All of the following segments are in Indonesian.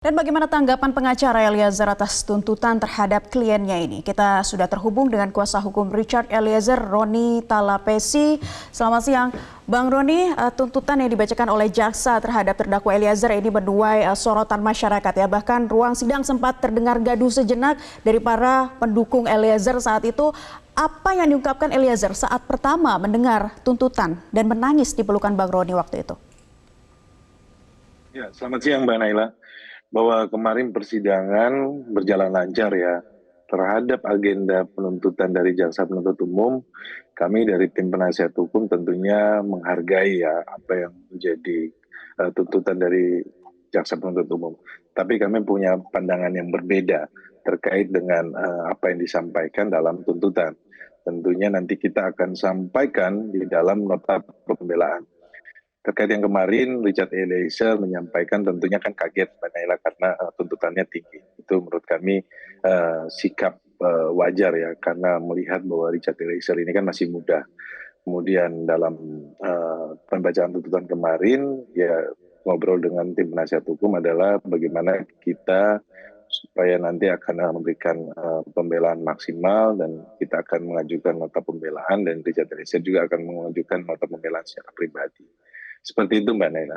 Dan bagaimana tanggapan pengacara Eliezer atas tuntutan terhadap kliennya ini? Kita sudah terhubung dengan kuasa hukum Richard Eliezer, Roni Talapesi. Selamat siang, Bang Roni. Tuntutan yang dibacakan oleh jaksa terhadap terdakwa Eliezer ini menuai sorotan masyarakat ya. Bahkan ruang sidang sempat terdengar gaduh sejenak dari para pendukung Eliezer saat itu. Apa yang diungkapkan Eliezer saat pertama mendengar tuntutan dan menangis di pelukan Bang Roni waktu itu? Ya, selamat siang Mbak Naila. Bahwa kemarin persidangan berjalan lancar ya terhadap agenda penuntutan dari jaksa penuntut umum. Kami dari tim penasihat hukum tentunya menghargai ya apa yang menjadi tuntutan dari jaksa penuntut umum. Tapi kami punya pandangan yang berbeda terkait dengan apa yang disampaikan dalam tuntutan. Tentunya nanti kita akan sampaikan di dalam nota pembelaan. Terkait yang kemarin, Richard Eliezer menyampaikan tentunya kan kaget Mbak Naila karena tuntutannya tinggi. Itu menurut kami sikap wajar ya, karena melihat bahwa Richard Eliezer ini kan masih muda. Kemudian dalam pembacaan tuntutan kemarin, ya ngobrol dengan tim penasihat hukum adalah bagaimana kita supaya nanti akan memberikan pembelaan maksimal dan kita akan mengajukan nota pembelaan dan Richard Eliezer juga akan mengajukan nota pembelaan secara pribadi. Seperti itu Mbak Naila.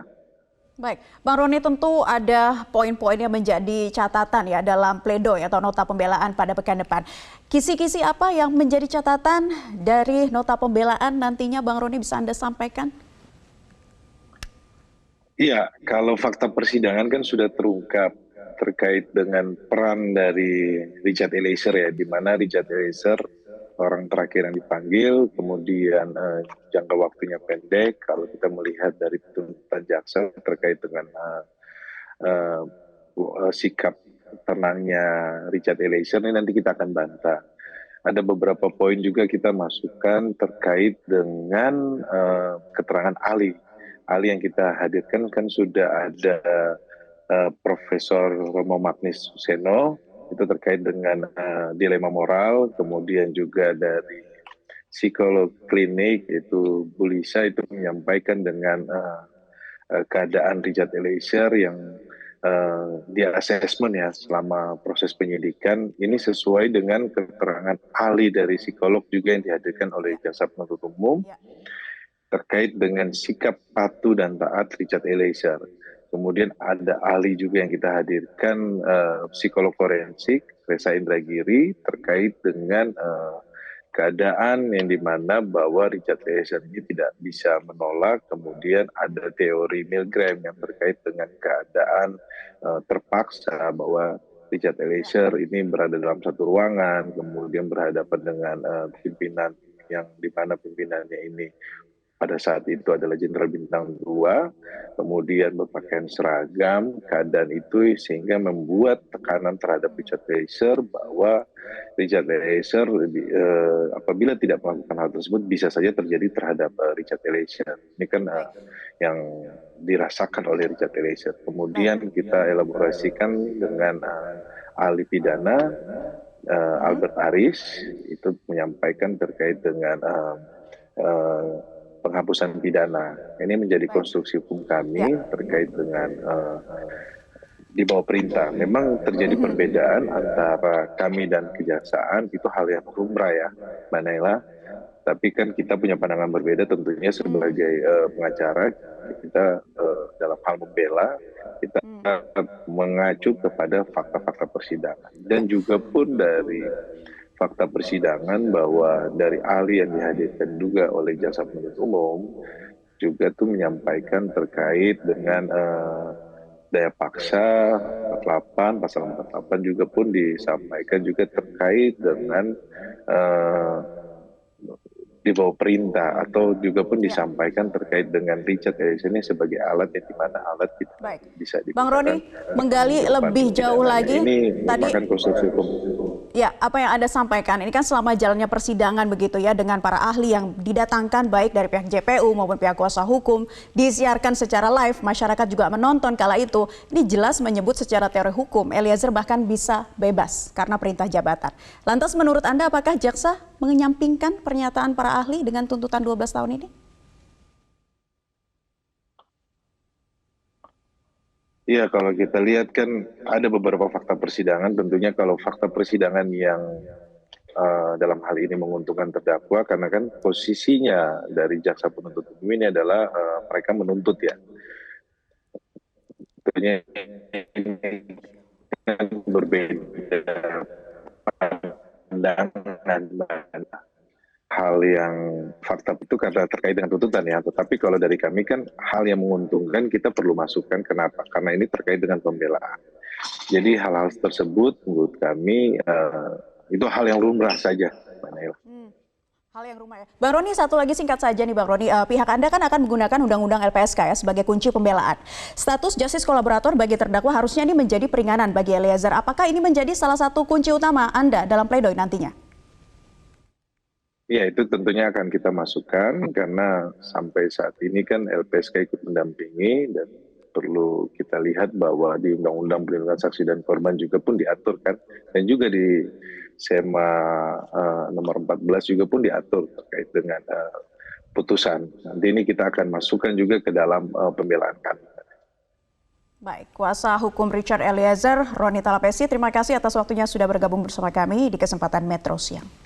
Baik, Bang Roni, tentu ada poin-poin yang menjadi catatan ya dalam pledoi atau nota pembelaan pada pekan depan. Kisi-kisi apa yang menjadi catatan dari nota pembelaan nantinya Bang Roni bisa Anda sampaikan? Iya, kalau fakta persidangan kan sudah terungkap terkait dengan peran dari Richard Eliezer ya, di mana Richard Eliezer orang terakhir yang dipanggil, kemudian jangka waktunya pendek. Kalau kita melihat dari tuntutan jaksa terkait dengan sikap tenangnya Richard Eliezer ini nanti kita akan bantah. Ada beberapa poin juga kita masukkan terkait dengan keterangan ahli. Ahli yang kita hadirkan kan sudah ada Profesor Romo Magnis Suseno, itu terkait dengan dilema moral, kemudian juga dari psikolog klinik itu Bu Lisa itu menyampaikan dengan keadaan Richard Eliezer yang dia asesmen ya selama proses penyidikan ini sesuai dengan keterangan ahli dari psikolog juga yang dihadirkan oleh jaksa penuntut umum terkait dengan sikap patuh dan taat Richard Eliezer. Kemudian ada ahli juga yang kita hadirkan, psikolog forensik, Reza Indragiri, terkait dengan keadaan yang dimana bahwa Richard Eliezer ini tidak bisa menolak. Kemudian ada teori Milgram yang terkait dengan keadaan terpaksa bahwa Richard Eliezer ini berada dalam satu ruangan, kemudian berhadapan dengan pimpinan yang dimana pimpinannya ini pada saat itu adalah Jenderal Bintang 2, kemudian berpakaian seragam, keadaan itu sehingga membuat tekanan terhadap Richard Eliezer bahwa Richard Eliezer apabila tidak melakukan hal tersebut bisa saja terjadi terhadap Richard Eliezer. Ini kan yang dirasakan oleh Richard Eliezer. Kemudian kita elaborasikan dengan ahli pidana Albert Aris itu menyampaikan terkait dengan penghapusan pidana. Ini menjadi konstruksi hukum kami terkait dengan di bawah perintah. Memang terjadi perbedaan antara kami dan kejaksaan, itu hal yang lumrah ya, Mbak Naila. Tapi kan kita punya pandangan berbeda tentunya sebagai pengacara, kita dalam hal membela, kita mengacu kepada fakta-fakta persidangan. Dan juga pun dari fakta persidangan bahwa dari ahli yang dihadirkan juga oleh jaksa penuntut umum juga tuh menyampaikan terkait dengan daya paksa 48, pasal 48 juga pun disampaikan juga terkait dengan di bawah perintah atau juga pun disampaikan terkait dengan Richard Eliezer ini sebagai alat yang dimana alat kita bisa digunakan. Bang Roni, menggali lebih jauh lagi. Ini merupakan konstruksi hukum. Ya, apa yang Anda sampaikan ini kan selama jalannya persidangan begitu ya dengan para ahli yang didatangkan baik dari pihak JPU maupun pihak kuasa hukum, disiarkan secara live, masyarakat juga menonton kala itu. Ini jelas menyebut secara teori hukum Eliezer bahkan bisa bebas karena perintah jabatan. Lantas menurut Anda apakah jaksa menyampingkan pernyataan para ahli dengan tuntutan 12 tahun ini? Iya, kalau kita lihat kan ada beberapa fakta persidangan. Tentunya kalau fakta persidangan yang dalam hal ini menguntungkan terdakwa, karena kan posisinya dari jaksa penuntut umum ini adalah mereka menuntut ya. Tentunya ini kan berbeda pandangan hal yang fakta itu karena terkait dengan tuntutan ya. Tetapi kalau dari kami kan hal yang menguntungkan kita perlu masukkan. Kenapa? Karena ini terkait dengan pembelaan. Jadi hal-hal tersebut menurut kami itu hal yang lumrah saja, Mbak Naila. Hal yang rumah ya. Bang Roni, satu lagi singkat saja nih Bang Roni. Pihak Anda kan akan menggunakan Undang-Undang LPSK ya sebagai kunci pembelaan. Status justice kolaborator bagi terdakwa harusnya ini menjadi peringanan bagi Eliezer. Apakah ini menjadi salah satu kunci utama Anda dalam pledoi nantinya? Ya, itu tentunya akan kita masukkan karena sampai saat ini kan LPSK ikut mendampingi dan perlu kita lihat bahwa di Undang-Undang Perlindungan Saksi dan Korban juga pun diatur kan, dan juga di SEMA nomor 14 juga pun diatur terkait dengan putusan. Nanti ini kita akan masukkan juga ke dalam pembelaan kami. Baik, kuasa hukum Richard Eliezer, Roni Talapesi, terima kasih atas waktunya sudah bergabung bersama kami di kesempatan Metro Siang.